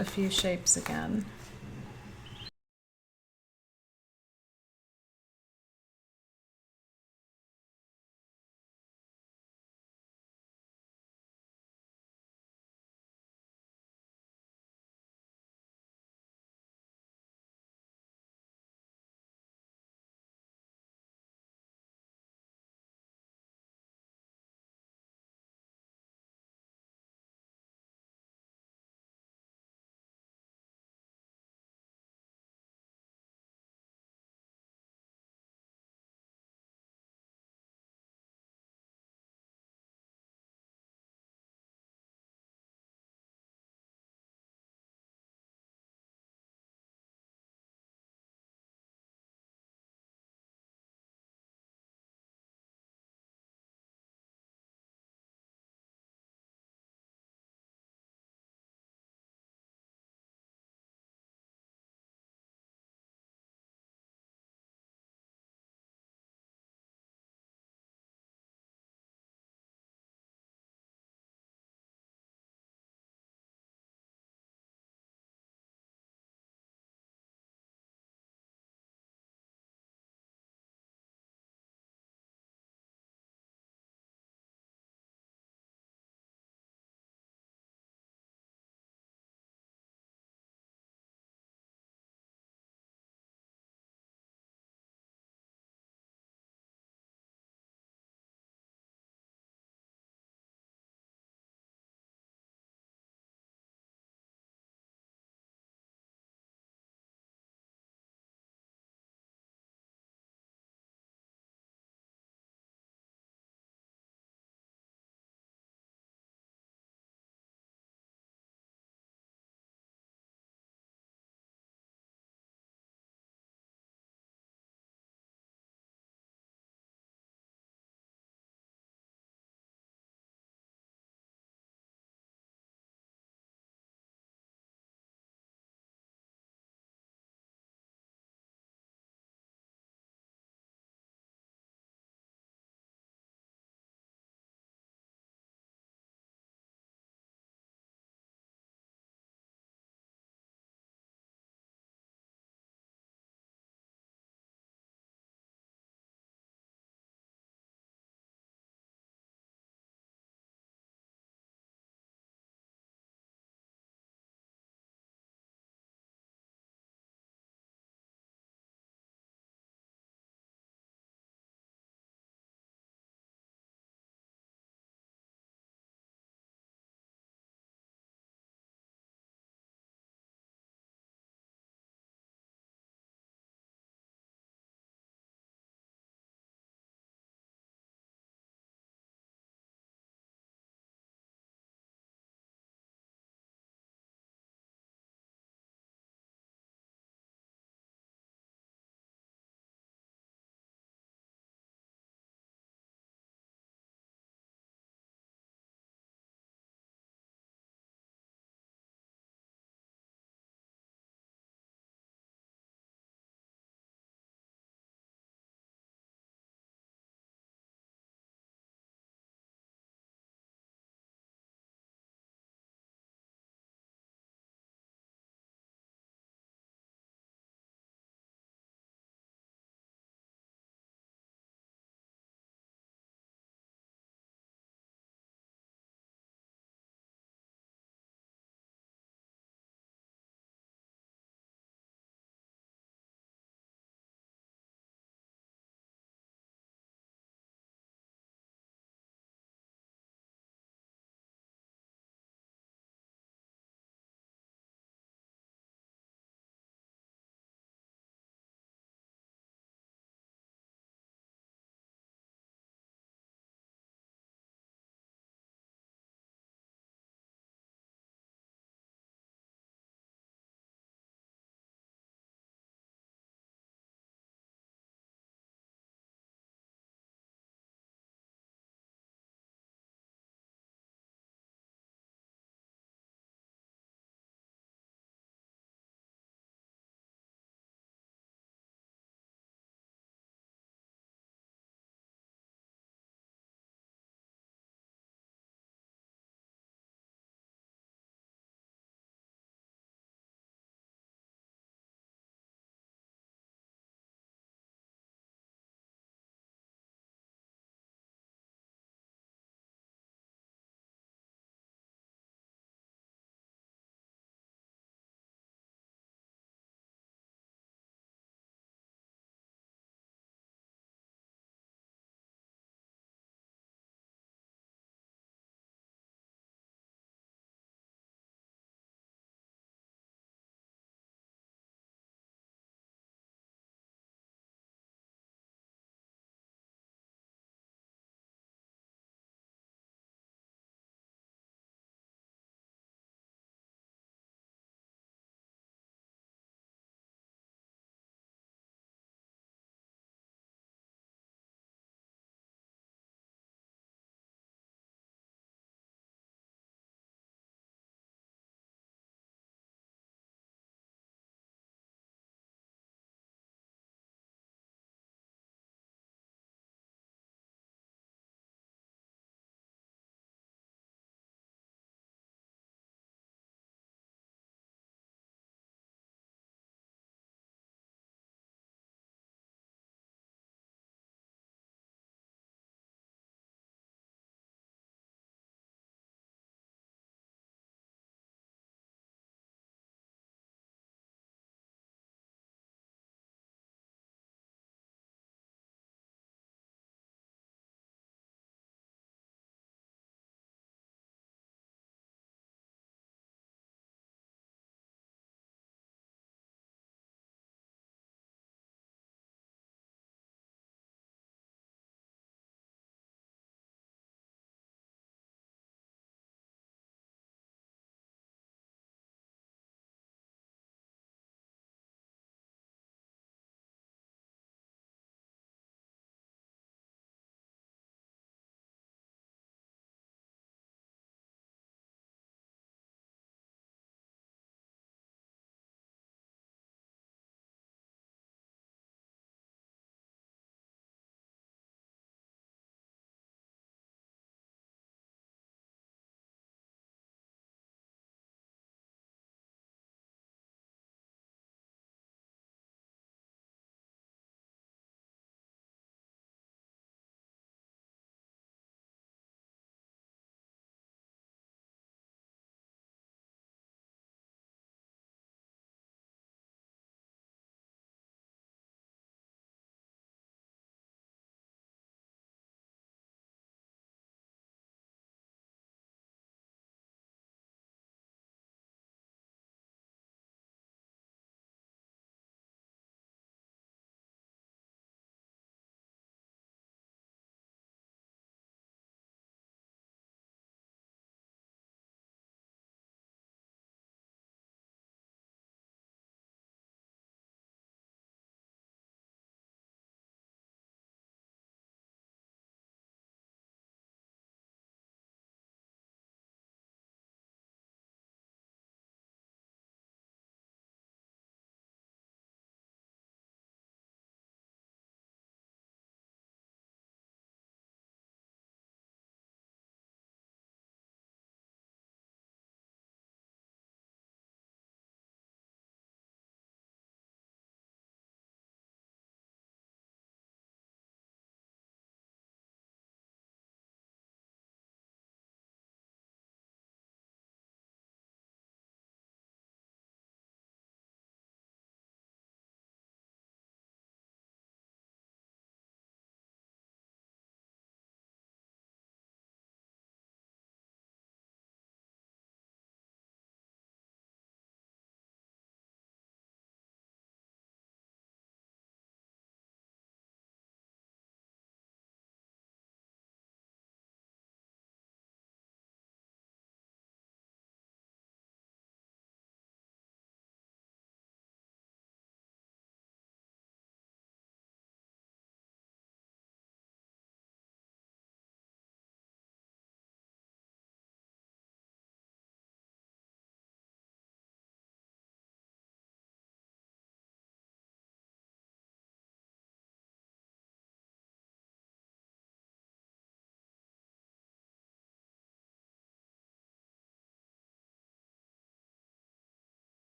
a few shapes again.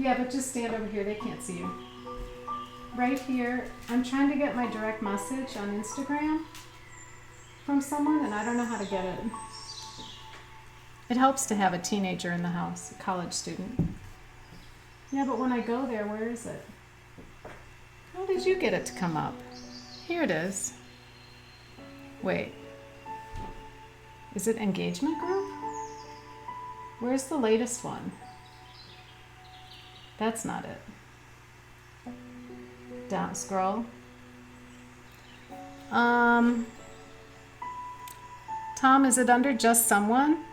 Yeah, but just stand over here. They can't see you. Right here, I'm trying to get my direct message on Instagram from someone, and I don't know how to get it. It helps to have a teenager in the house, a college student. Yeah, but when I go there, where is it? How did you get it to come up? Here it is. Wait. Is it engagement group? Where's the latest one? That's not it. Down, scroll. Tom, is it under just someone?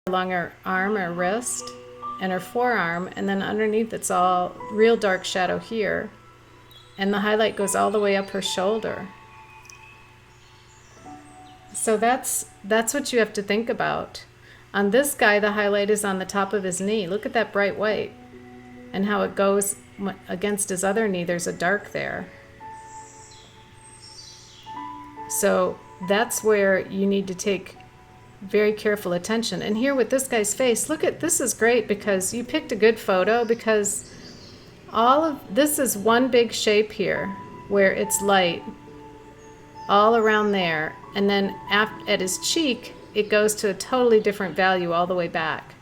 along her arm or wrist and her forearm, and then underneath it's all real dark shadow here, and the highlight goes all the way up her shoulder. So that's what you have to think about. On this guy, the highlight is on the top of his knee. Look at that bright white and how it goes against his other knee. There's a dark there. So that's where you need to take very careful attention. And here with this guy's face, look at this is great because you picked a good photo, because all of this is one big shape here where it's light all around there, and then at his cheek it goes to a totally different value all the way back.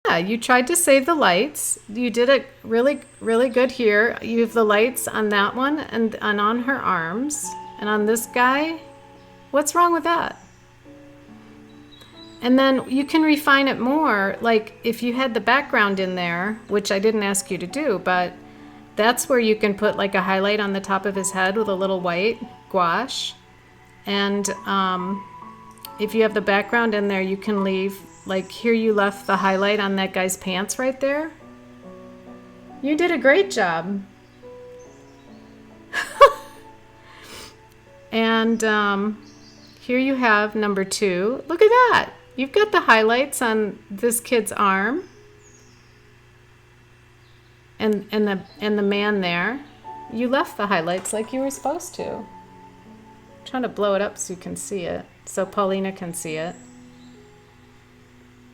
Yeah, you tried to save the lights. You did it really, really good here. You have the lights on that one and on her arms. And on this guy, what's wrong with that? And then you can refine it more. Like if you had the background in there, which I didn't ask you to do, but that's where you can put like a highlight on the top of his head with a little white gouache. And if you have the background in there, you can leave, like here you left the highlight on that guy's pants right there. You did a great job. And here you have number 2. Look at that. You've got the highlights on this kid's arm and the man there. You left the highlights like you were supposed to. I'm trying to blow it up so you can see it, so Paulina can see it.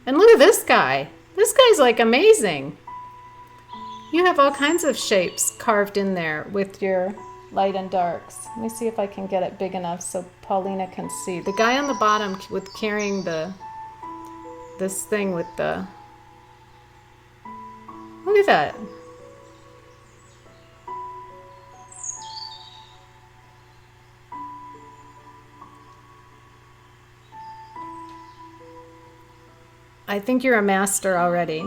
And look at this guy. This guy's like amazing. You have all kinds of shapes carved in there with your light and darks. Let me see if I can get it big enough so Paulina can see. The guy on the bottom with carrying this thing with the, look at that. I think you're a master already.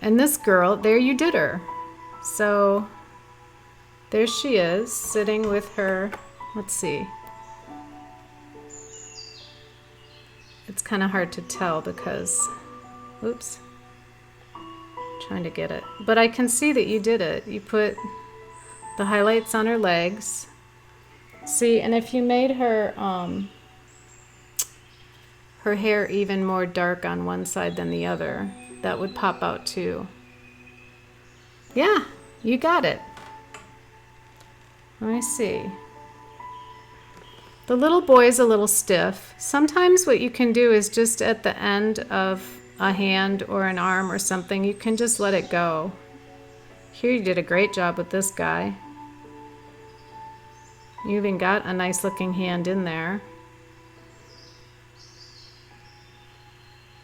And this girl, there you did her. So there she is sitting with her, let's see. It's kind of hard to tell because, oops, trying to get it. But I can see that you did it. You put the highlights on her legs. See, and if you made her hair even more dark on one side than the other, that would pop out too. Yeah, you got it. Let me see. The little boy is a little stiff. Sometimes what you can do is just at the end of a hand or an arm or something, you can just let it go. Here you did a great job with this guy. You even got a nice looking hand in there.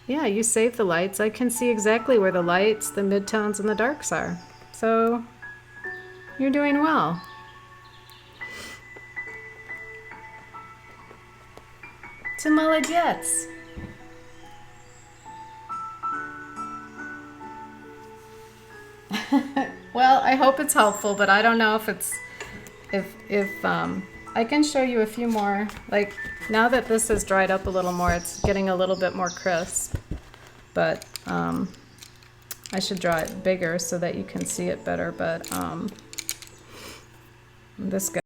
Yeah, you saved the lights. I can see exactly where the lights, the midtones, and the darks are. So you're doing well. Ty молодец. Well, I hope it's helpful, but I don't know if it's if I can show you a few more. Like now that this has dried up a little more, it's getting a little bit more crisp. But I should draw it bigger so that you can see it better. But this guy.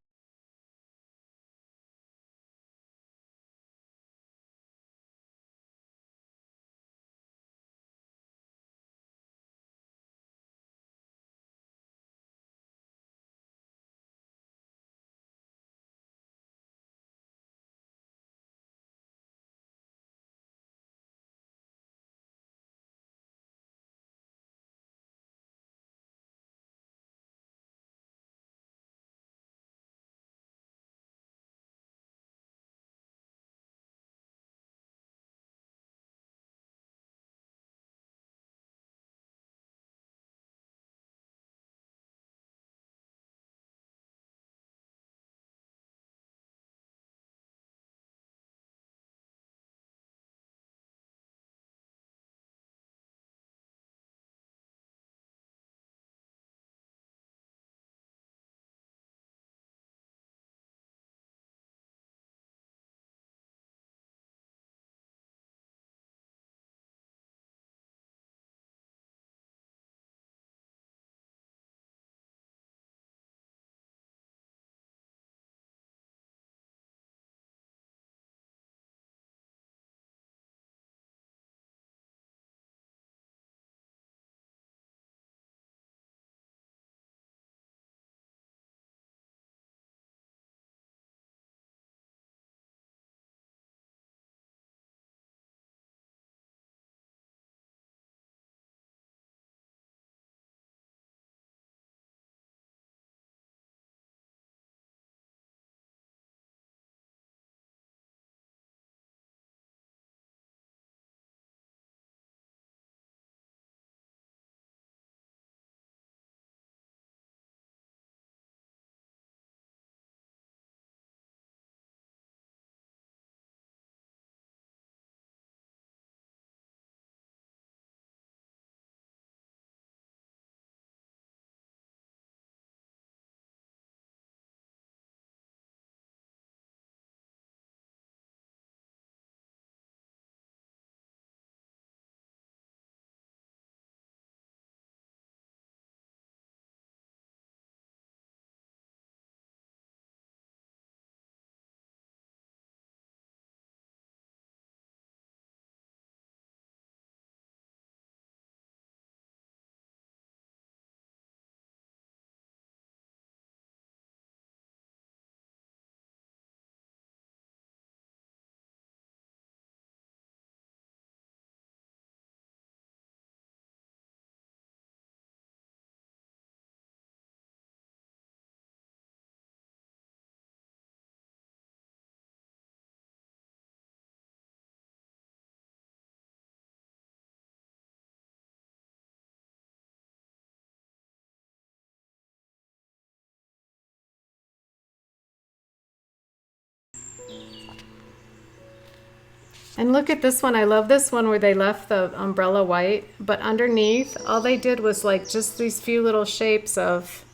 And look at this one. I love this one where they left the umbrella white, but underneath, all they did was like just these few little shapes of,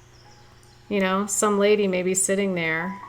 you know, some lady maybe sitting there.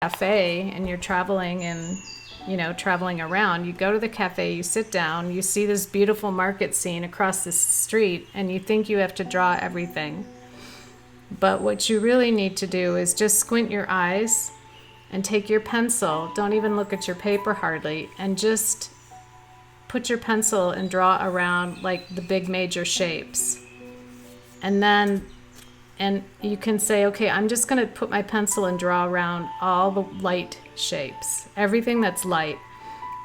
cafe and you're traveling and, you know, traveling around, you go to the cafe, you sit down, you see this beautiful market scene across the street, and you think you have to draw everything. But what you really need to do is just squint your eyes and take your pencil, don't even look at your paper hardly, and just put your pencil and draw around like the big major shapes. And you can say, okay, I'm just going to put my pencil and draw around all the light shapes, everything that's light.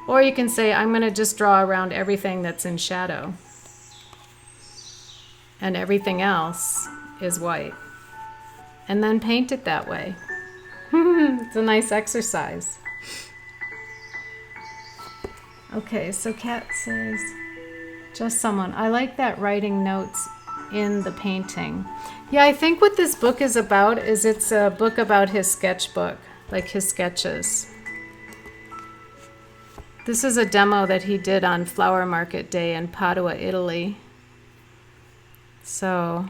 Or you can say, I'm going to just draw around everything that's in shadow. And everything else is white. And then paint it that way. It's a nice exercise. Okay, so Kat says, just someone. I like that writing notes in the painting. Yeah, I think what this book is about is it's a book about his sketchbook, like his sketches. This is a demo that he did on Flower Market Day in Padua, Italy. So,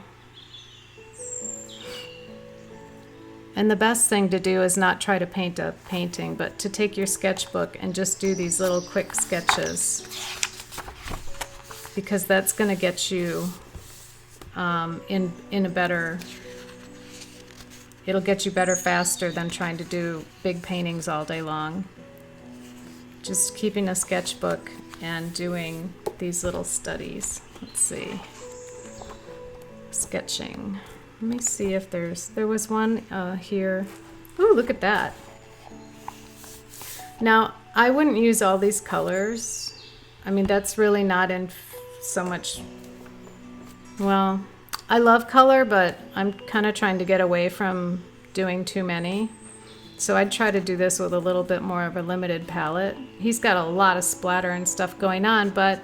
and the best thing to do is not try to paint a painting, but to take your sketchbook and just do these little quick sketches, because that's going to get you in a better, it'll get you better faster than trying to do big paintings all day long. Just keeping a sketchbook and doing these little studies. Let's see. Sketching. Let me see if there was one here. Ooh, look at that. Now, I wouldn't use all these colors. I mean, that's really not in so much. Well, I love color, but I'm kind of trying to get away from doing too many. So I'd try to do this with a little bit more of a limited palette. He's got a lot of splatter and stuff going on, but,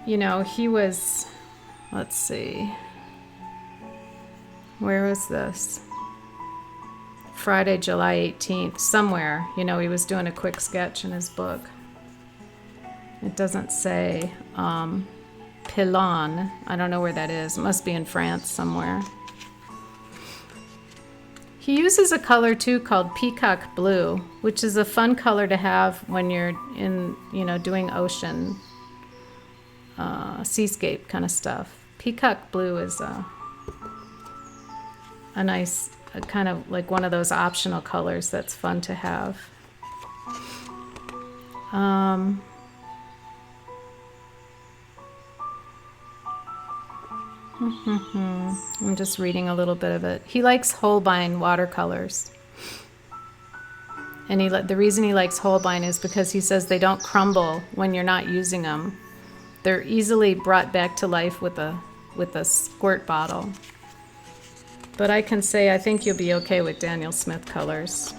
you know, he was, let's see, where was this? Friday, July 18th, somewhere, you know, he was doing a quick sketch in his book. It doesn't say, Pilon. I don't know where that is. It must be in France somewhere. He uses a color too called peacock blue, which is a fun color to have when you're in, you know, doing ocean, seascape kind of stuff. Peacock blue is a nice, kind of like one of those optional colors that's fun to have. I'm just reading a little bit of it. He likes Holbein watercolors. And the reason he likes Holbein is because he says they don't crumble when you're not using them. They're easily brought back to life with a squirt bottle. But I can say I think you'll be okay with Daniel Smith colors.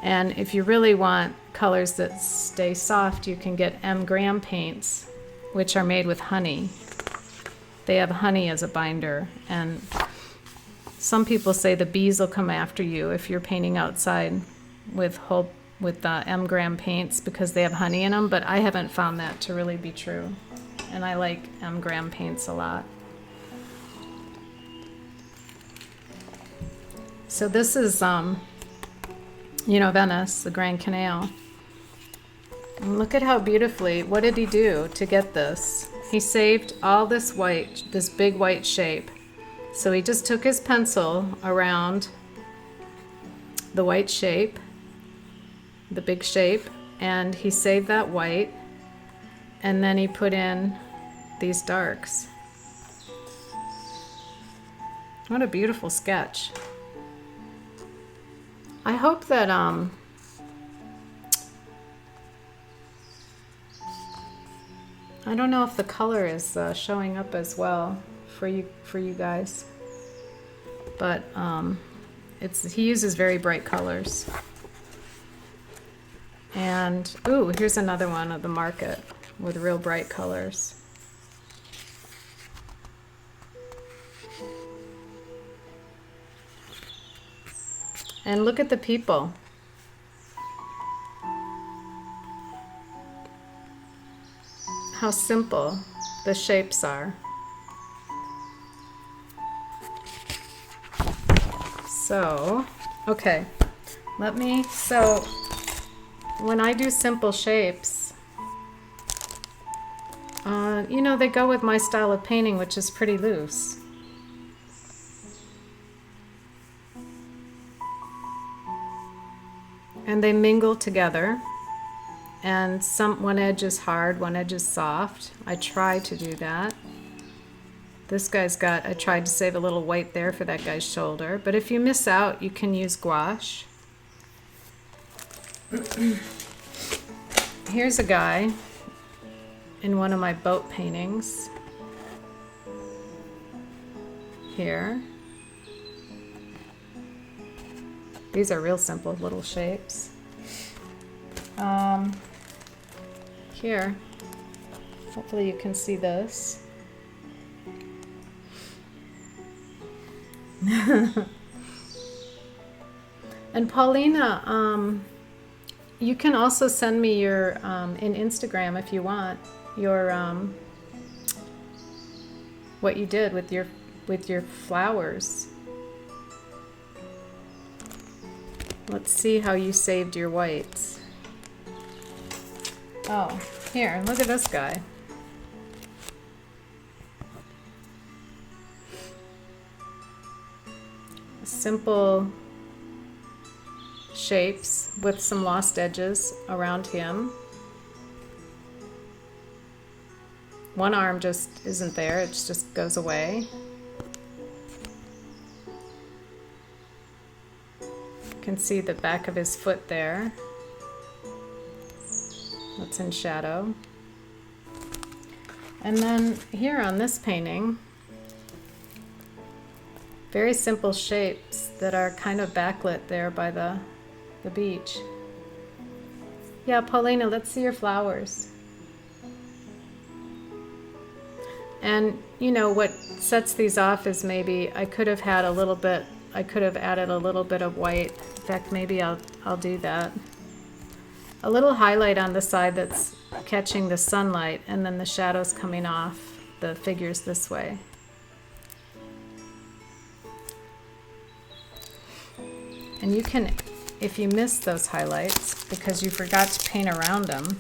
And if you really want colors that stay soft, you can get M. Graham paints, which are made with honey. They have honey as a binder, and some people say the bees will come after you if you're painting outside with M. Graham paints because they have honey in them, but I haven't found that to really be true. And I like M. Graham paints a lot. So this is, you know, Venice, the Grand Canal. And look at how beautifully, what did he do to get this? He saved all this white, this big white shape. So he just took his pencil around the white shape, the big shape, and he saved that white, and then he put in these darks. What a beautiful sketch. I hope that I don't know if the color is showing up as well for you guys, but he uses very bright colors. And ooh, here's another one of the market with real bright colors. And look at the people. How simple the shapes are. So, okay, So when I do simple shapes, you know, they go with my style of painting, which is pretty loose. And they mingle together. And one edge is hard, one edge is soft. I try to do that. This guy's I tried to save a little white there for that guy's shoulder. But if you miss out, you can use gouache. Here's a guy in one of my boat paintings. Here. These are real simple little shapes. Here, hopefully you can see this. And Paulina, you can also send me your, in Instagram if you want, your, what you did with your flowers. Let's see how you saved your whites. Oh, here, look at this guy. Simple shapes with some lost edges around him. One arm just isn't there, it just goes away. You can see the back of his foot there. That's in shadow. And then here on this painting, very simple shapes that are kind of backlit there by the beach. Yeah, Paulina, let's see your flowers. And you know what sets these off is maybe I could have added a little bit of white. In fact, maybe I'll do that. A little highlight on the side that's catching the sunlight, and then the shadows coming off the figures this way. And you can, if you miss those highlights because you forgot to paint around them,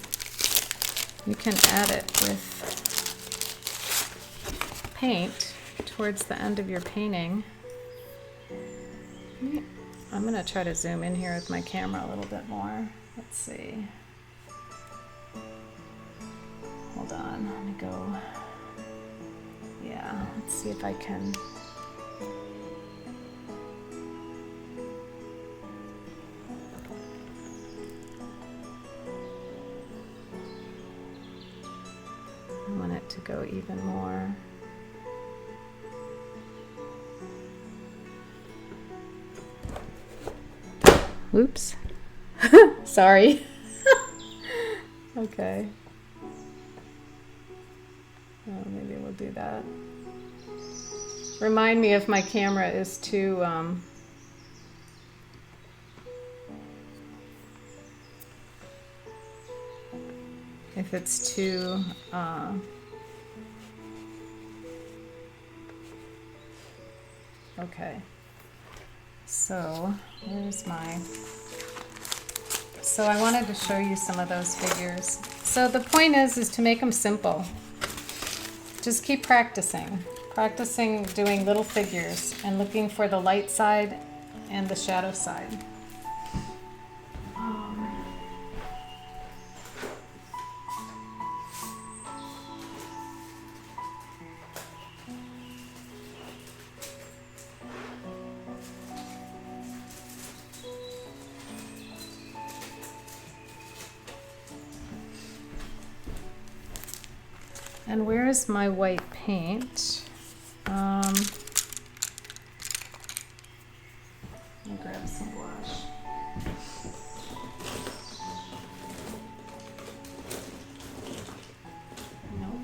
you can add it with paint towards the end of your painting. I'm going to try to zoom in here with my camera a little bit more. Let's see. Hold on, let me go. Yeah, let's see if I can. I want it to go even more. Oops. Sorry. Okay. Oh, maybe we'll do that. Remind me if my camera is too if it's too okay. So where's my So I wanted to show you some of those figures. So the point is to make them simple. Just keep practicing. Practicing doing little figures and looking for the light side and the shadow side. And where is my white paint? Let me grab some gouache. Nope.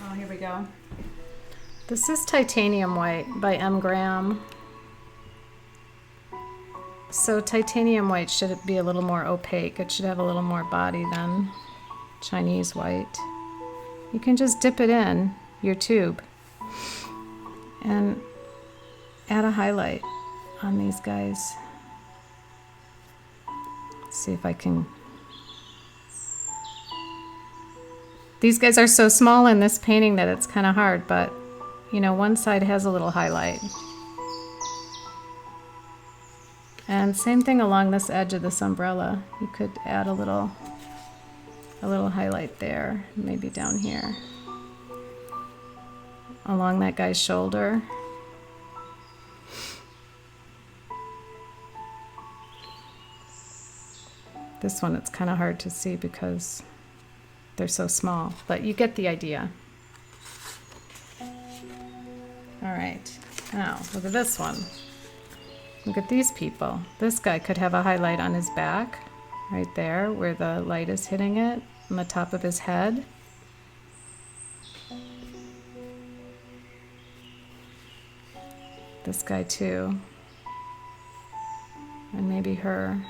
Oh, here we go. This is Titanium White by M. Graham. So titanium white should be a little more opaque. It should have a little more body than Chinese white. You can just dip it in your tube and add a highlight on these guys. Let's see if I can. These guys are so small in this painting that it's kind of hard, but you know, one side has a little highlight. And same thing along this edge of this umbrella. You could add a little highlight there, maybe down here. Along that guy's shoulder. This one it's kind of hard to see because they're so small, but you get the idea. All right, now look at this one. Look at these people. This guy could have a highlight on his back, right there where the light is hitting it, on the top of his head. This guy too. And maybe her.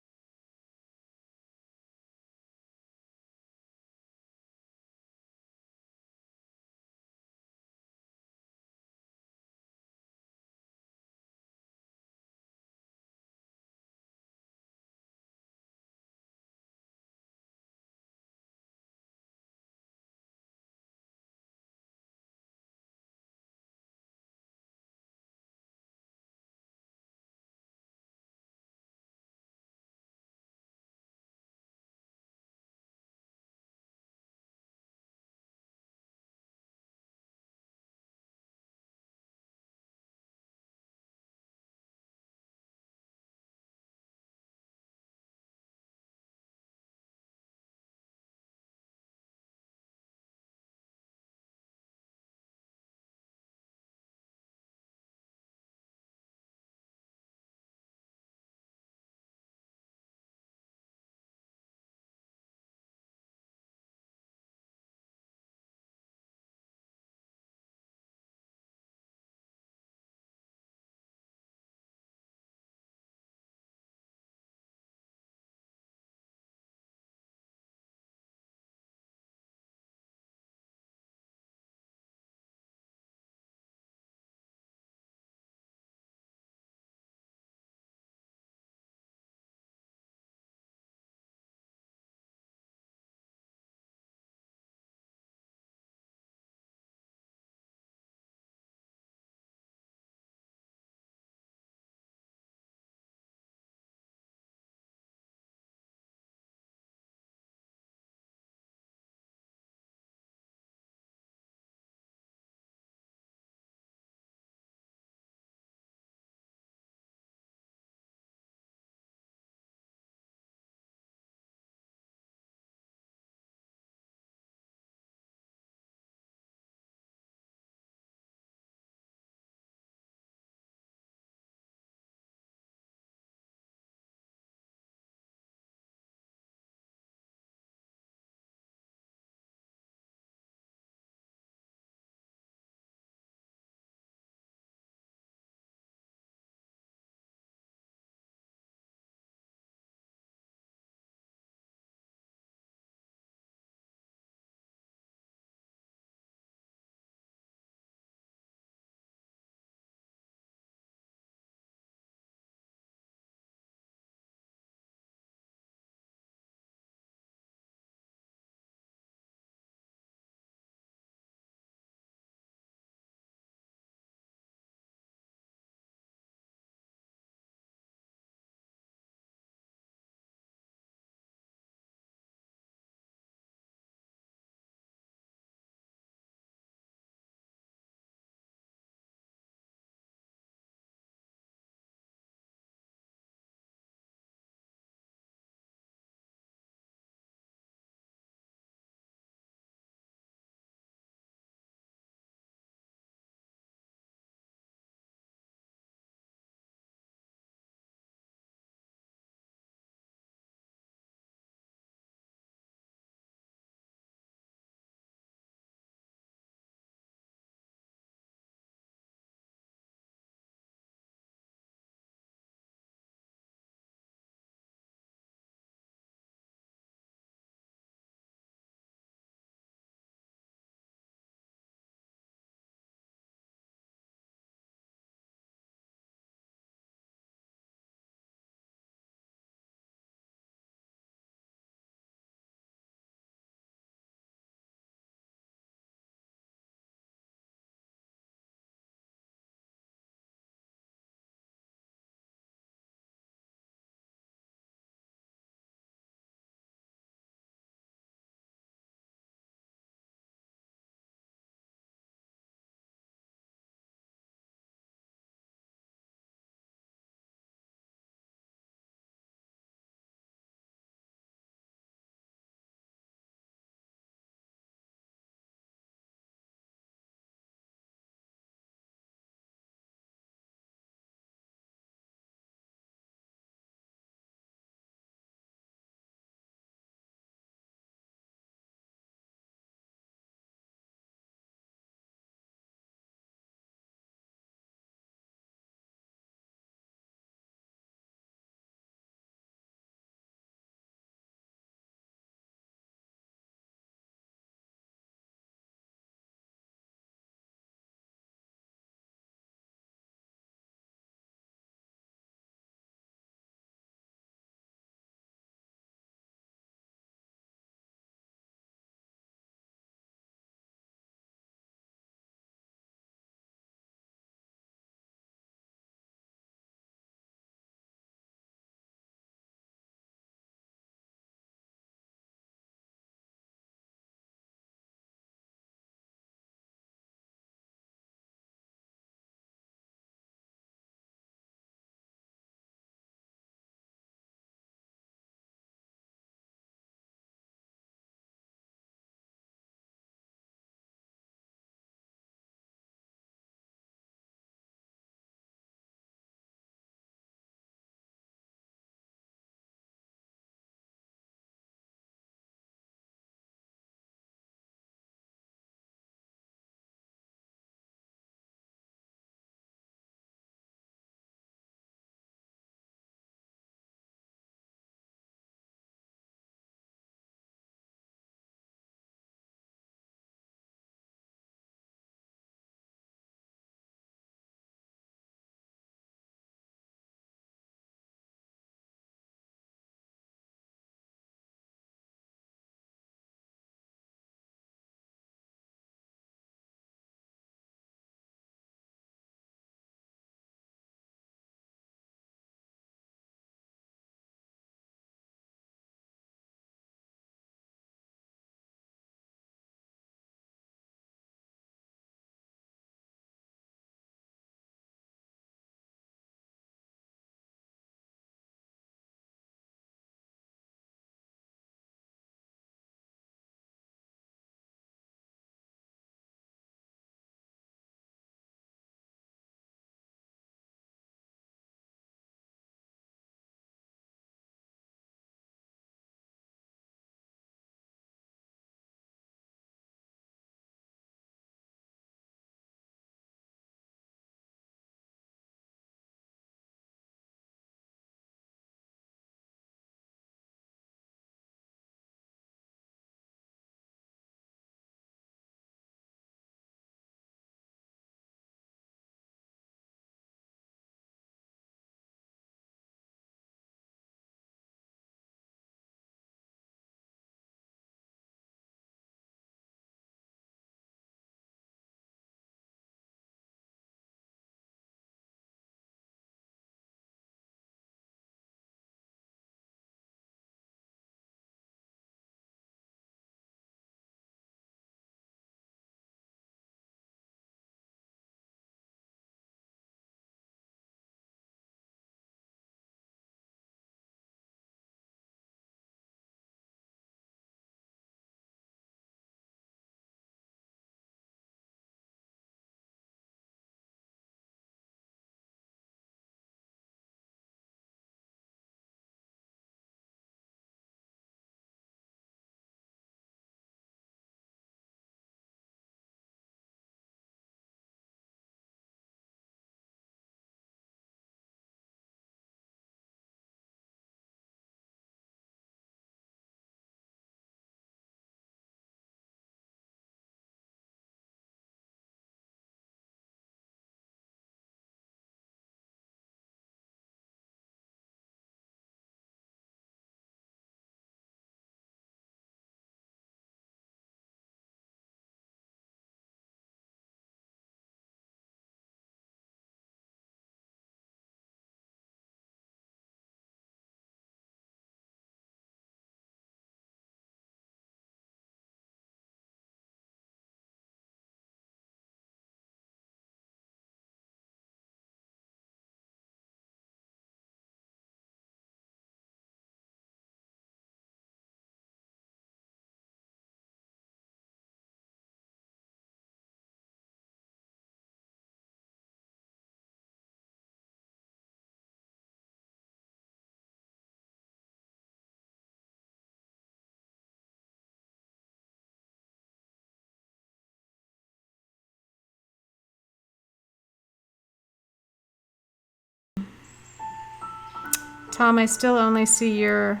Tom, I still only see your...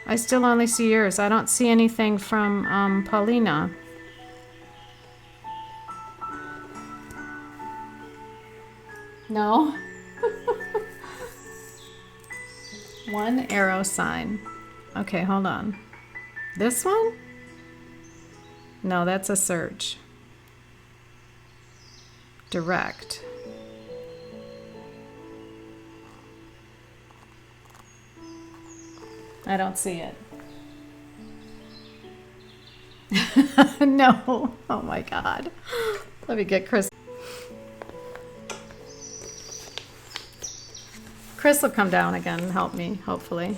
I still only see yours. I don't see anything from Paulina. No? One arrow sign. Okay, hold on. This one? No, that's a search. Direct. I don't see it. No. Oh my God. Let me get Chris. Chris will come down again and help me, hopefully.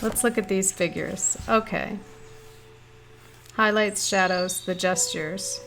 Let's look at these figures. Okay. Highlights, shadows, the gestures.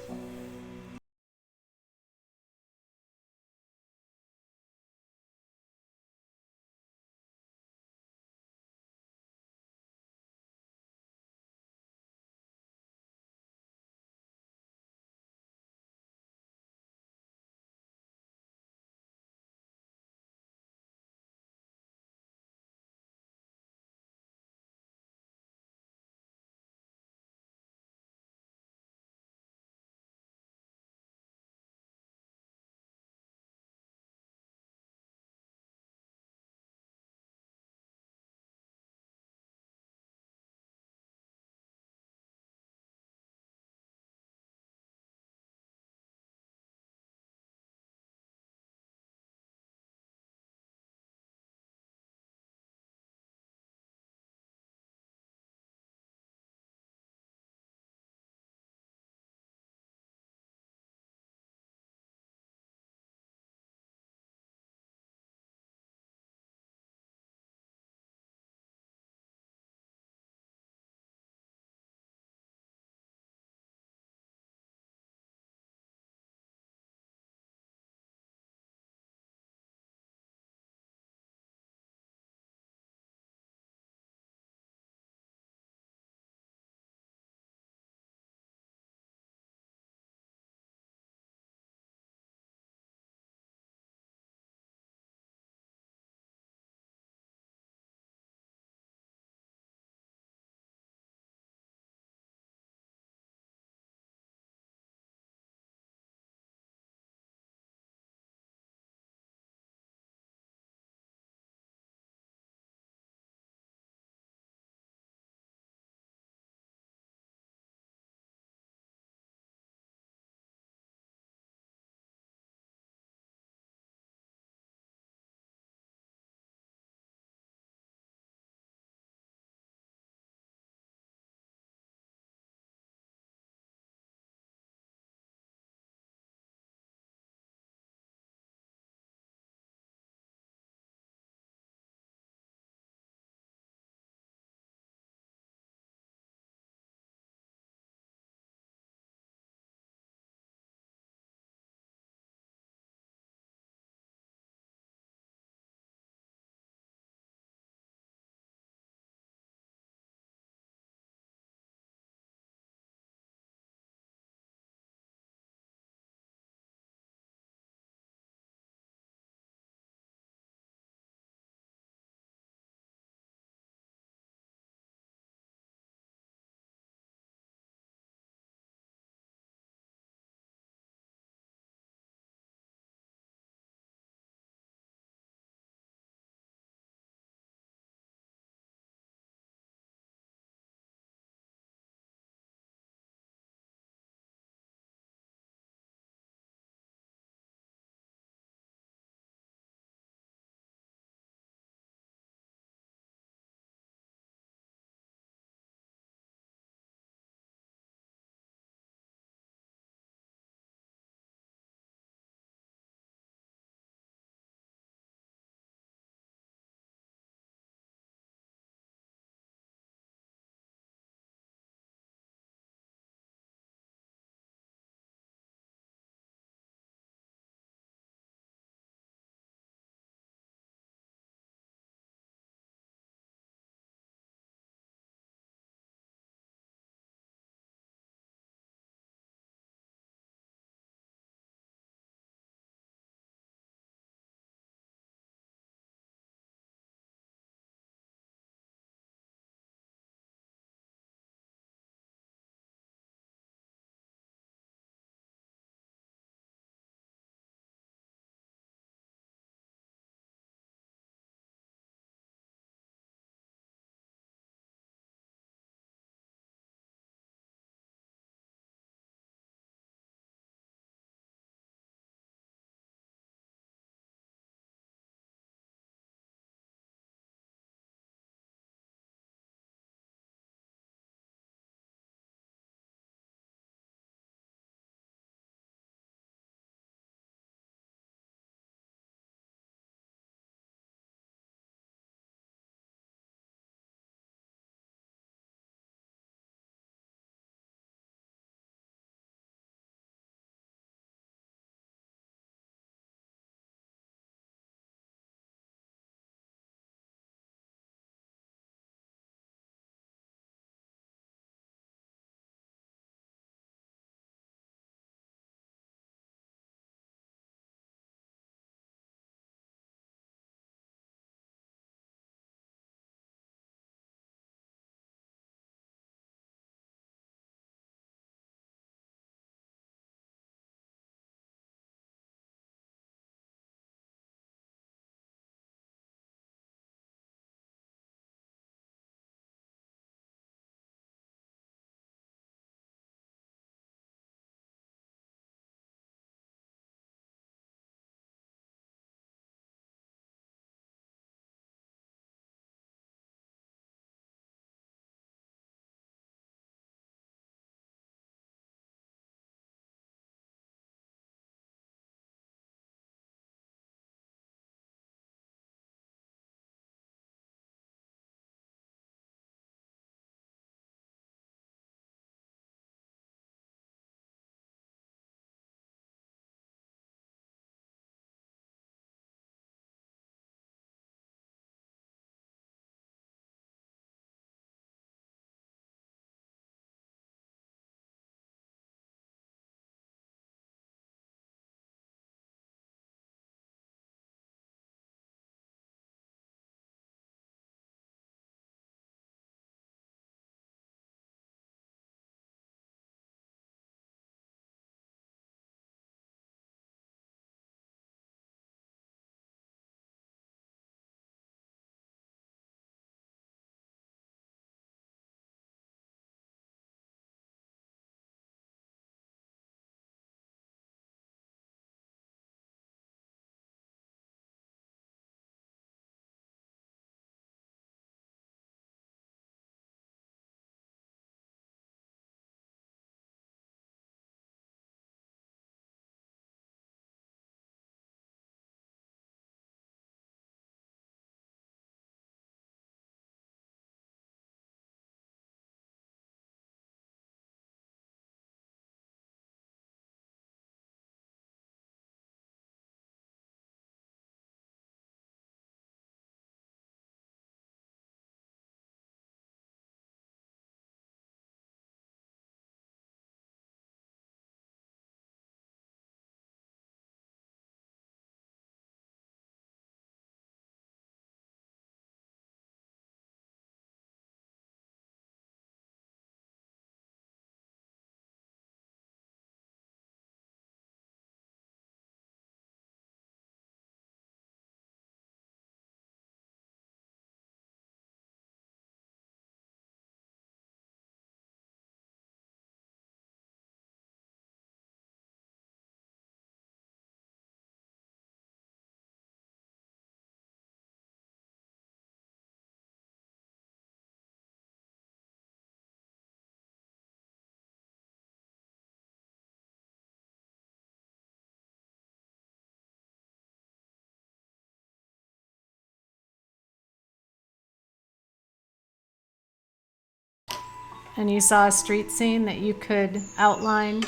and you saw a street scene, that you could outline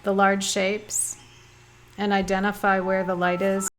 the large shapes and identify where the light is.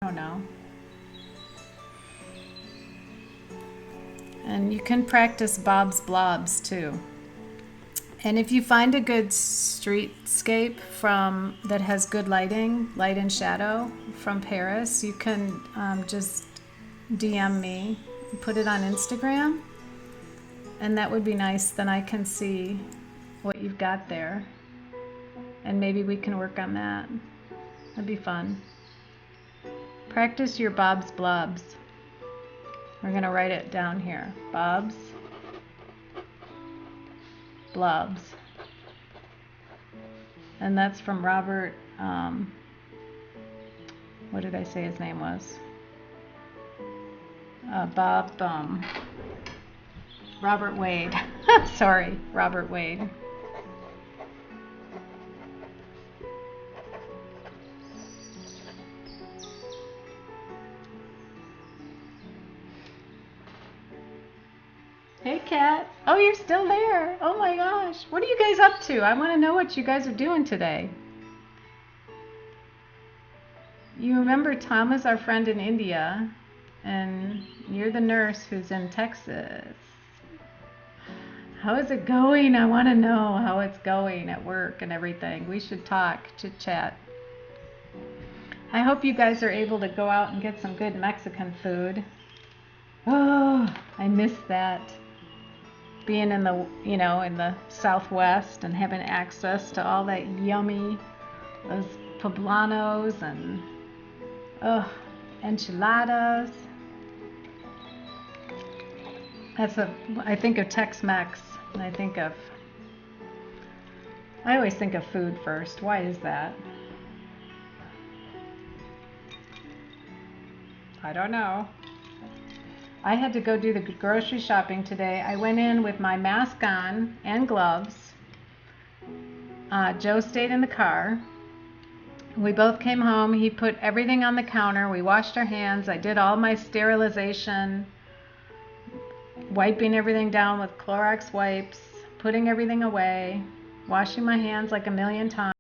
I don't know. And you can practice Bob's Blobs too. And if you find a good streetscape from that has good lighting, light and shadow from Paris, you can just DM me, put it on Instagram, and that would be nice. Then I can see what you've got there, and maybe we can work on that. That'd be fun. Practice your Bob's Blobs. We're gonna write it down here. Bob's Blobs. And that's from Robert, what did I say his name was? Robert Wade. Sorry, Robert Wade. Hey, Kat. Oh, you're still there. Oh my gosh. What are you guys up to? I want to know what you guys are doing today. You remember Tom is our friend in India, and you're the nurse who's in Texas. How is it going? I want to know how it's going at work and everything. We should talk, chit chat. I hope you guys are able to go out and get some good Mexican food. Oh, I miss that. Being in the, in the Southwest and having access to all that yummy, those poblanos and, enchiladas. I think of Tex-Mex, and I always think of food first. Why is that? I don't know. I had to go do the grocery shopping today. I went in with my mask on and gloves. Joe stayed in the car. We both came home. He put everything on the counter. We washed our hands. I did all my sterilization, wiping everything down with Clorox wipes, putting everything away, washing my hands like a million times.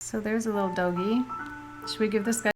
So there's a little doggy. Should we give this guy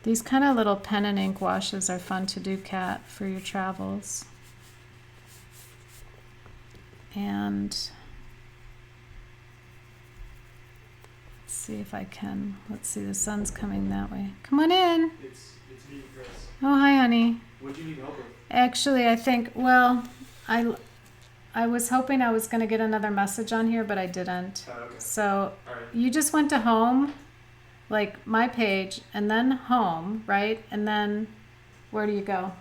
these kind of little pen and ink washes are fun to do, Kat, for your travels. And let's see if I can. Let's see, the sun's coming that way. Come on in. It's me, Chris. Oh, hi, honey. What do you need help with? Actually, I think, well, I was hoping I was going to get another message on here, but I didn't. Oh, okay. So All right. you just went to home, like my page, and then home, right? And then where do you go?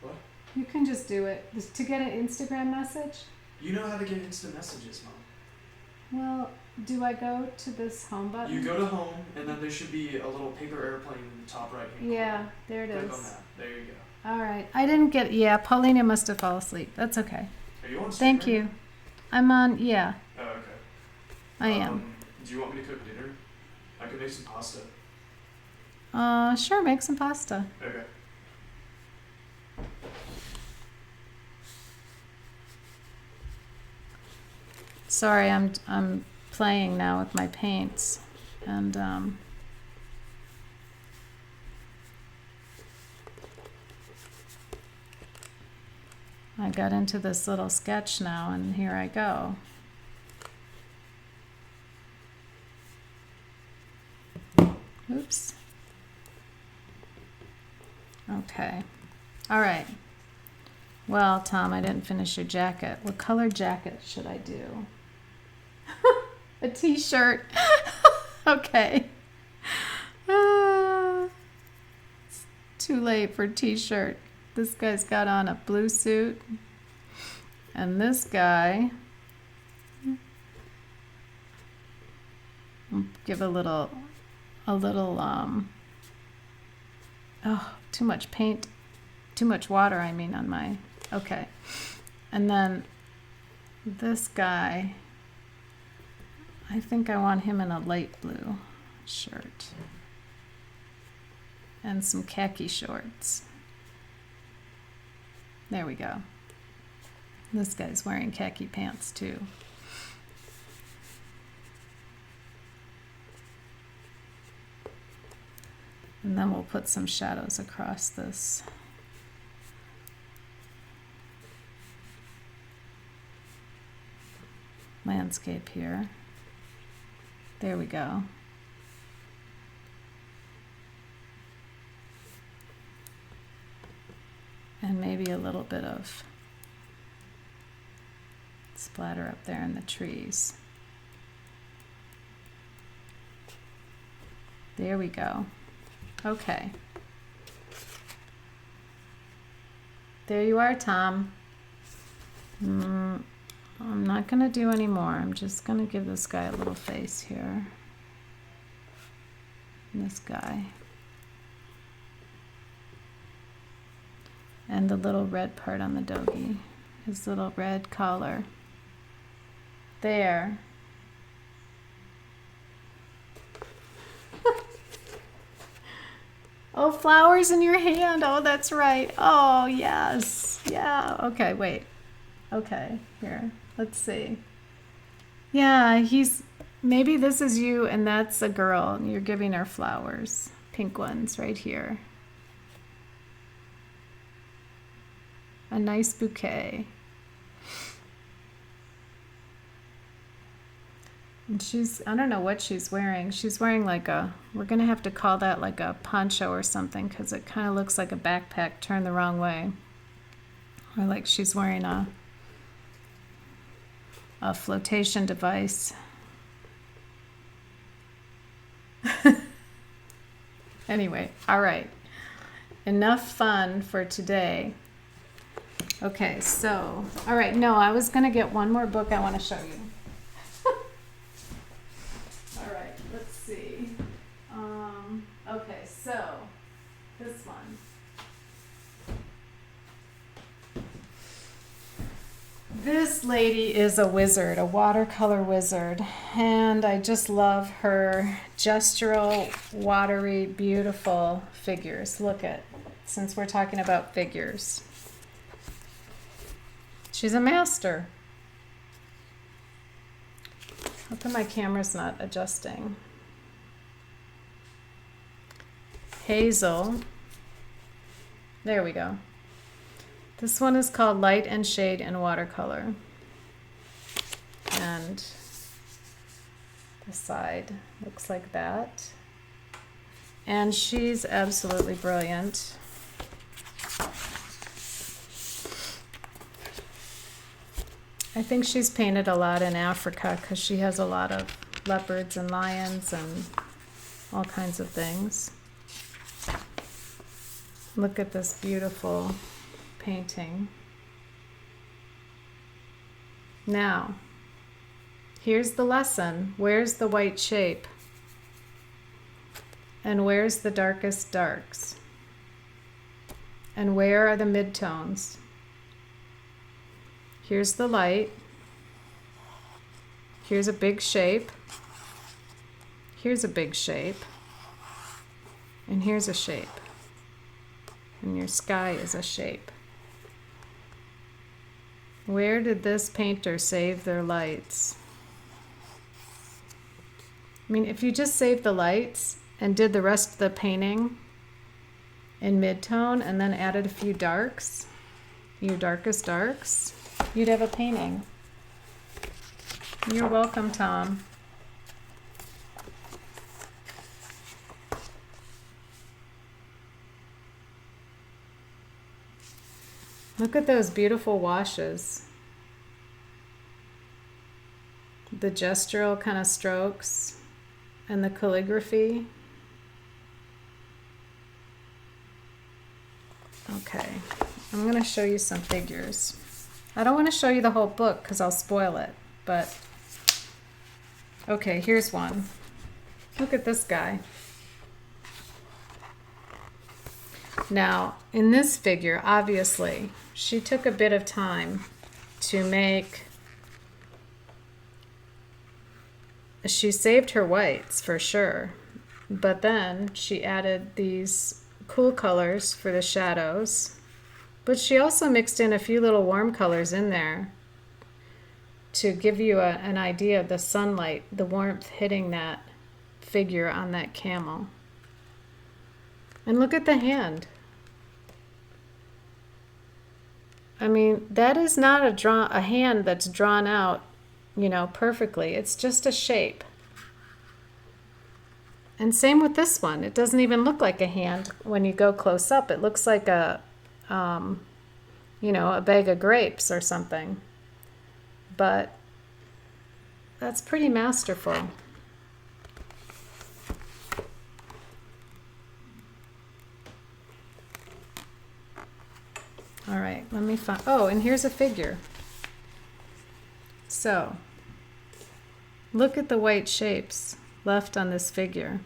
What? You can just do it. Just to get an Instagram message? You know how to get instant messages, Mom. Well, do I go to this home button? You go to home, and then there should be a little paper airplane in the top right hand corner. Yeah, there it is. Click on that. There you go. All right. I didn't get, yeah, Paulina must have fallen asleep. That's okay. Are you on Thank stream you. I'm on, yeah, right now? Oh, okay. I am. Do you want me to cook dinner? I can make some pasta. Sure, make some pasta. Okay. Sorry, I'm playing now with my paints, and I got into this little sketch now, and here I go. Oops. Okay. All right. Well, Tom, I didn't finish your jacket. What color jacket should I do? A t-shirt. Okay. It's too late for t-shirt. This guy's got on a blue suit. And this guy, give a little, oh, too much paint, too much water, I mean, on my, okay. And then this guy, I think I want him in a light blue shirt and some khaki shorts. There we go. This guy's wearing khaki pants too. And then we'll put some shadows across this. Landscape here. There we go. And maybe a little bit of splatter up there in the trees. There we go. Okay. There you are, Tom. I'm not going to do any more. I'm just going to give this guy a little face here. And this guy. And the little red part on the doggy. His little red collar. There. Oh, flowers in your hand. Oh, that's right. Oh, yes. Yeah. Okay, wait. Okay, here. Let's see. Yeah, maybe this is you and that's a girl. And you're giving her flowers. Pink ones right here. A nice bouquet. And I don't know what she's wearing. She's wearing like we're going to have to call that like a poncho or something because it kind of looks like a backpack turned the wrong way. Or like she's wearing a flotation device. Anyway, all right. Enough fun for today. Okay, so, all right, no, I was going to get one more book I want to show you. All right, let's see. Okay, so, this one. This lady is a wizard, a watercolor wizard, and I just love her gestural, watery, beautiful figures. Look at, since we're talking about figures. She's a master. How come my camera's not adjusting? Hazel. There we go. This one is called Light and Shade in Watercolor. And the side looks like that. And she's absolutely brilliant. I think she's painted a lot in Africa because she has a lot of leopards and lions and all kinds of things. Look at this beautiful painting. Now, here's the lesson. Where's the white shape? And where's the darkest darks? And where are the midtones? Here's the light. Here's a big shape. Here's a big shape. And here's a shape. And your sky is a shape. Where did this painter save their lights? I mean, if you just saved the lights and did the rest of the painting in midtone and then added a few darks, your darkest darks, you'd have a painting. You're welcome, Tom. Look at those beautiful washes. The gestural kind of strokes and the calligraphy. Okay, I'm going to show you some figures. I don't want to show you the whole book because I'll spoil it, but okay, here's one. Look at this guy. Now, in this figure, obviously, she took a bit of time to make. She saved her whites for sure, but then she added these cool colors for the shadows, but she also mixed in a few little warm colors in there to give you an idea of the sunlight, the warmth hitting that figure on that camel. And look at the hand. I mean, that is not a hand that's drawn out, you know, perfectly. It's just a shape. And same with this one. It doesn't even look like a hand when you go close up. It looks like a, you know, a bag of grapes or something. But that's pretty masterful. All right, let me find, oh, and here's a figure. So, look at the white shapes left on this figure.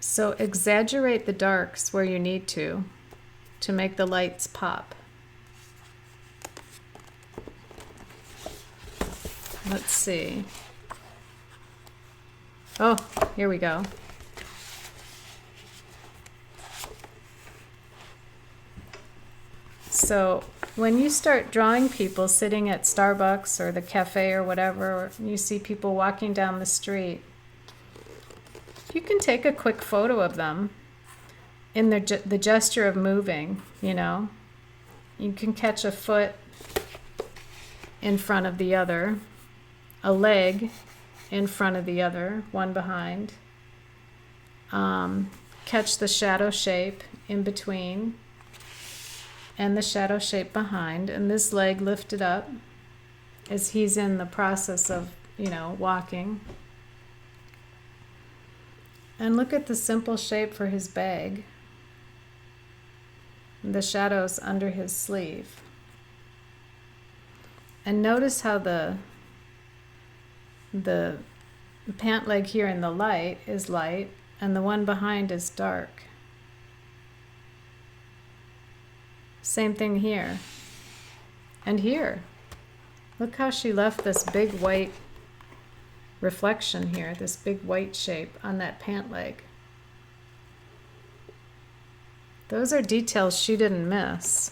So exaggerate the darks where you need to make the lights pop. Let's see. Oh, here we go. So when you start drawing people sitting at Starbucks or the cafe or whatever, or you see people walking down the street, you can take a quick photo of them in the gesture of moving, you know. You can catch a foot in front of the other, a leg in front of the other, one behind. Catch the shadow shape in between and the shadow shape behind, and this leg lifted up as he's in the process of, you know, walking. And look at the simple shape for his bag. The shadows under his sleeve. And notice how the pant leg here in the light is light and the one behind is dark. Same thing here. And here. Look how she left this big white reflection here, this big white shape on that pant leg. Those are details she didn't miss.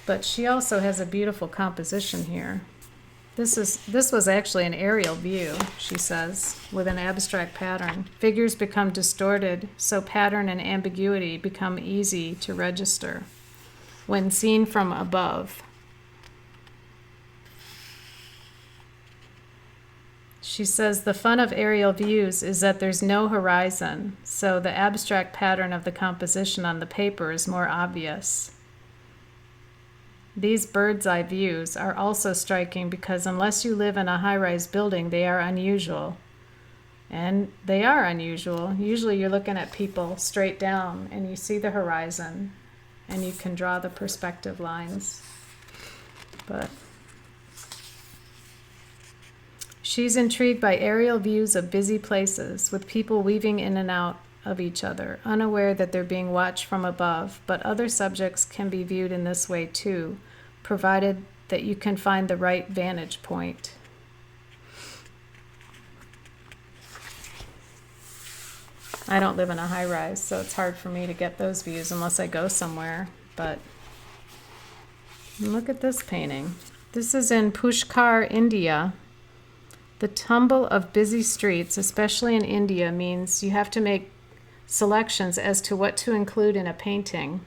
But she also has a beautiful composition here. This was actually an aerial view, she says, with an abstract pattern. Figures become distorted, so pattern and ambiguity become easy to register when seen from above. She says the fun of aerial views is that there's no horizon, so the abstract pattern of the composition on the paper is more obvious. These bird's eye views are also striking because unless you live in a high-rise building, they are unusual. And they are unusual. Usually you're looking at people straight down and you see the horizon and you can draw the perspective lines. But she's intrigued by aerial views of busy places with people weaving in and out of each other, unaware that they're being watched from above, but other subjects can be viewed in this way too, provided that you can find the right vantage point. I don't live in a high-rise, so it's hard for me to get those views unless I go somewhere, but look at this painting. This is in Pushkar, India. The tumble of busy streets, especially in India, means you have to make selections as to what to include in a painting.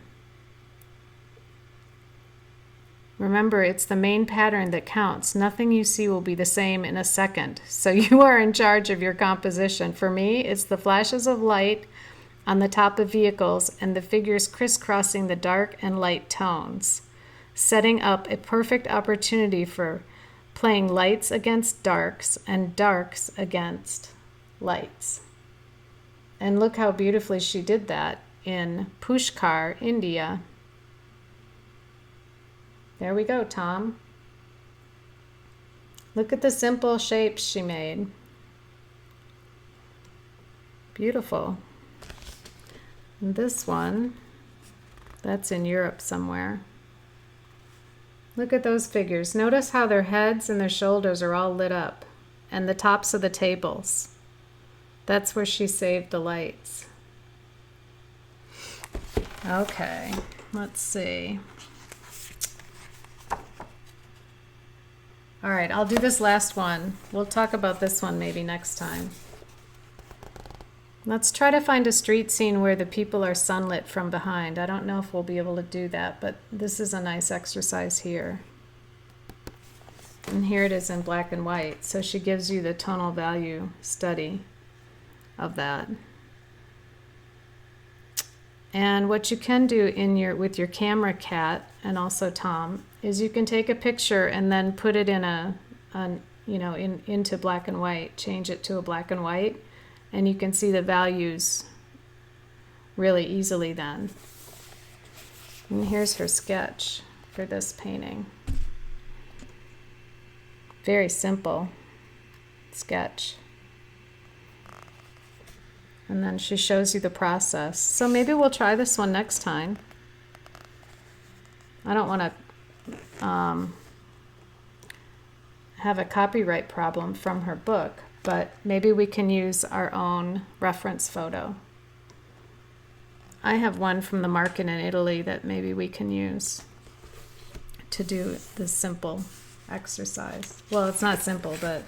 Remember, it's the main pattern that counts. Nothing you see will be the same in a second. So you are in charge of your composition. For me, it's the flashes of light on the top of vehicles and the figures crisscrossing the dark and light tones, setting up a perfect opportunity for playing lights against darks and darks against lights. And look how beautifully she did that in Pushkar, India. There we go, Tom. Look at the simple shapes she made. Beautiful. And this one, that's in Europe somewhere. Look at those figures. Notice how their heads and their shoulders are all lit up, and the tops of the tables. That's where she saved the lights. Okay, let's see. All right, I'll do this last one. We'll talk about this one maybe next time. Let's try to find a street scene where the people are sunlit from behind. I don't know if we'll be able to do that, but this is a nice exercise here. And here it is in black and white. So she gives you the tonal value study of that. And what you can do with your camera cat and also Tom is you can take a picture and then put it in into black and white, change it to a black and white, and you can see the values really easily then. And here's her sketch for this painting. Very simple sketch. And then she shows you the process. So maybe we'll try this one next time. I don't want to have a copyright problem from her book, but maybe we can use our own reference photo. I have one from the market in Italy that maybe we can use to do this simple exercise. Well, it's not simple, but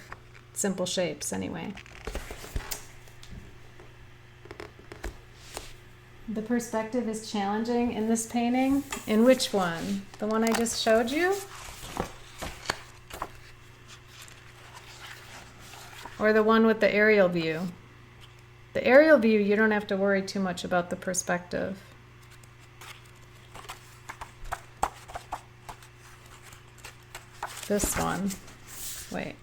simple shapes anyway. The perspective is challenging in this painting. In which one? The one I just showed you? Or the one with the aerial view? The aerial view, you don't have to worry too much about the perspective. This one. Wait.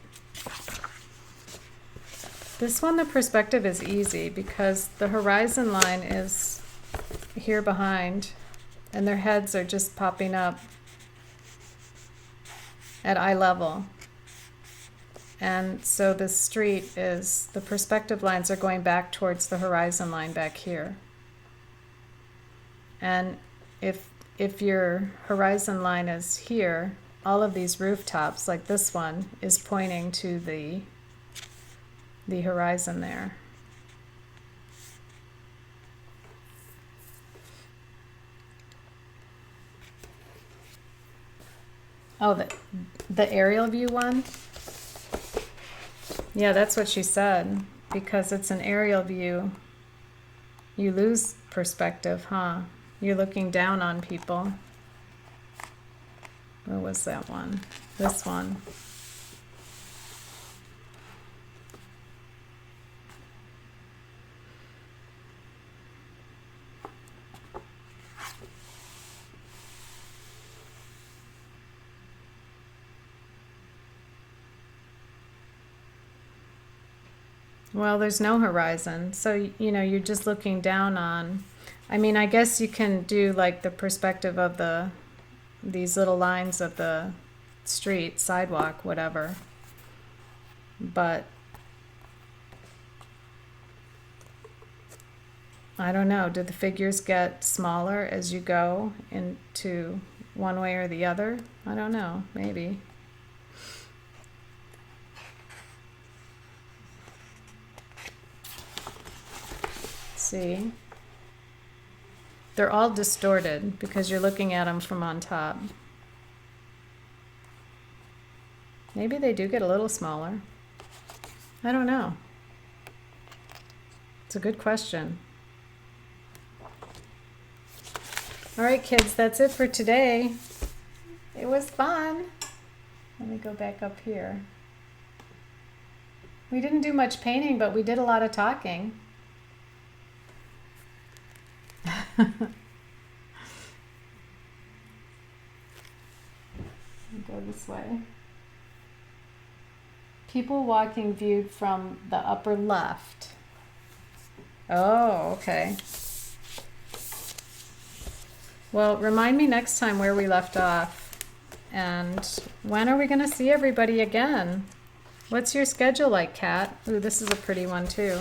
This one, the perspective is easy because the horizon line is here behind and their heads are just popping up at eye level. And so the street is, the perspective lines are going back towards the horizon line back here. And if your horizon line is here, all of these rooftops, like this one, is pointing to the horizon there. Oh, the aerial view one? Yeah, that's what she said. Because it's an aerial view, you lose perspective, huh? You're looking down on people. Where was that one? This one. Well, there's no horizon. So, you know, you're just looking down on. I mean, I guess you can do like the perspective of these little lines of the street, sidewalk, whatever. But I don't know. Do the figures get smaller as you go into one way or the other? I don't know. Maybe. See? They're all distorted because you're looking at them from on top. Maybe they do get a little smaller. I don't know. It's a good question. All right, kids, that's it for today. It was fun. Let me go back up here. We didn't do much painting, but we did a lot of talking. Go this way. People walking viewed from the upper left. Oh, okay. Well, remind me next time where we left off. And when are we going to see everybody again? What's your schedule like, Kat? Ooh, this is a pretty one too.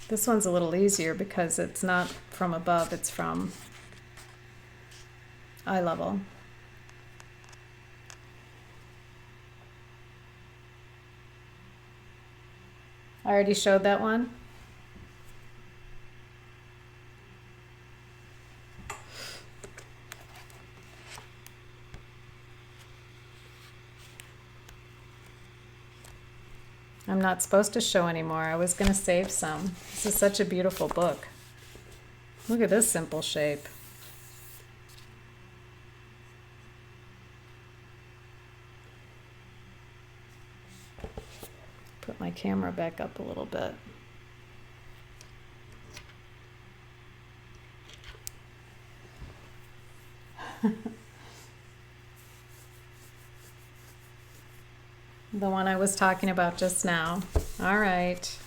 This one's a little easier because it's not from above, it's from eye level. I already showed that one. I'm not supposed to show anymore. I was going to save some. This is such a beautiful book. Look at this simple shape. Put my camera back up a little bit. The one I was talking about just now. All right.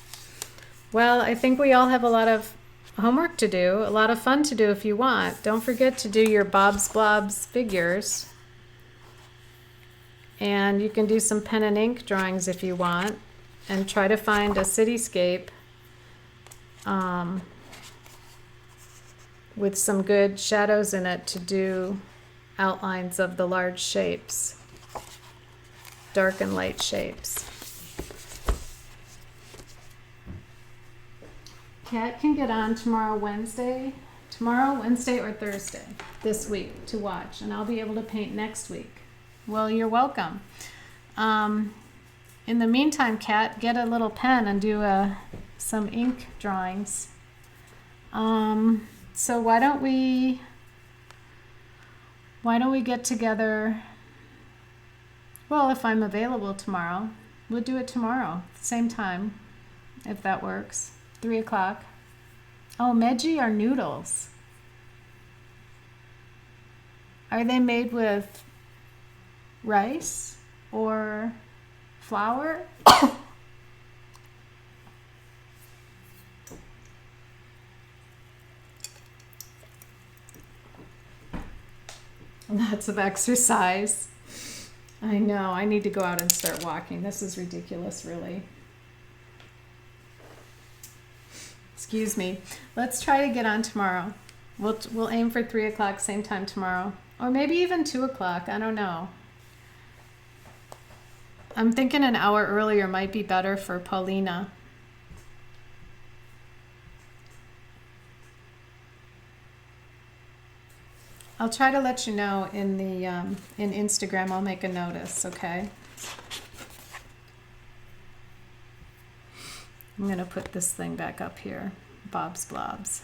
Well, I think we all have a lot of homework to do, a lot of fun to do if you want. Don't forget to do your Bob's Blobs figures. And you can do some pen and ink drawings if you want. And try to find a cityscape with some good shadows in it to do outlines of the large shapes. Dark and light shapes. Kat can get on tomorrow, Wednesday or Thursday this week to watch, and I'll be able to paint next week. Well, you're welcome. In the meantime, Kat, get a little pen and do some ink drawings. So why don't we get together? Well, if I'm available tomorrow, we'll do it tomorrow, same time, if that works. 3 o'clock. Oh, meji are noodles. Are they made with rice or flour? Lots of exercise. I know, I need to go out and start walking. This is ridiculous, really. Excuse me. Let's try to get on tomorrow. We'll aim for 3 o'clock, same time tomorrow. Or maybe even 2 o'clock. I don't know. I'm thinking an hour earlier might be better for Paulina. I'll try to let you know in the in Instagram. I'll make a notice, okay? I'm gonna put this thing back up here. Bob's Blobs.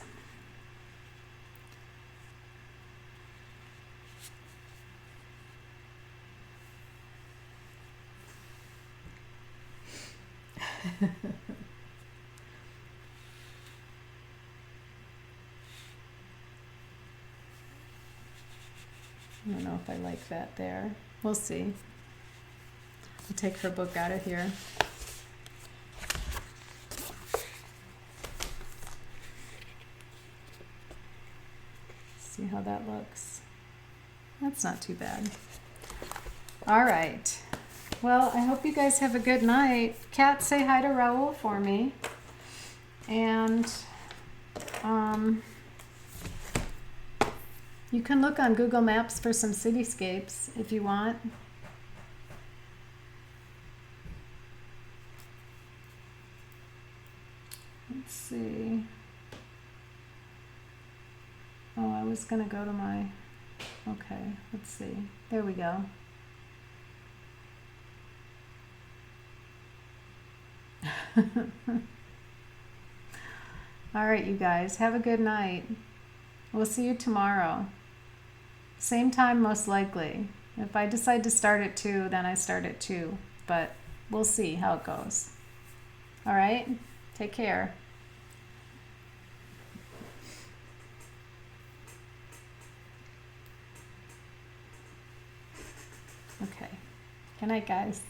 I don't know if I like that there. We'll see. I'll take her book out of here. See how that looks. That's not too bad. All right. Well, I hope you guys have a good night. Kat, say hi to Raul for me. And you can look on Google Maps for some cityscapes if you want. Let's see. Oh, I was going to go to my... Okay, let's see. There we go. All right, you guys, have a good night. We'll see you tomorrow. Same time, most likely. If I decide to start at 2, then I start at 2. But we'll see how it goes. All right? Take care. Okay. Good night, guys.